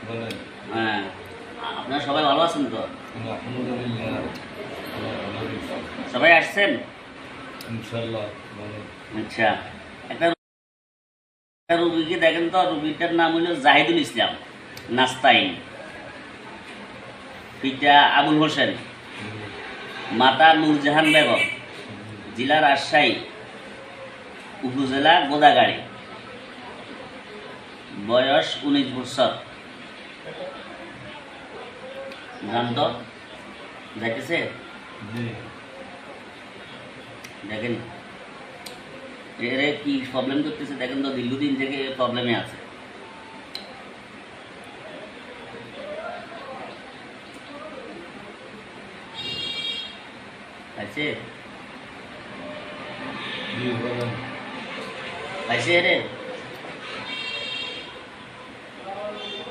বলেন। হ্যাঁ, আপনারা সবাই ভালো আছেন তো? আলহামদুলিল্লাহ, আল্লাহ ভালো রেখেছে। সবাই আসছেন? ইনশাআল্লাহ বলেন। আচ্ছা, একটা রুগীকে দেখেন তো, রুগীটার নাম হলো জাহিদুল ইসলাম, নাস্তাইন, পিতা আবুল হোসেন, মাতা নূরজাহান বেগম, জেলা রাজশাহী, উপজেলা গোদাগাড়ি, বয়স 19 বছর। জানত যাইতেছে? জি। দেখেন এরে কি প্রবলেম করতেছে, দেখেন তো, দীর্ঘদিন থেকে প্রবলেমে আছে। খাইছে? জি বলেন। খাইছে রে?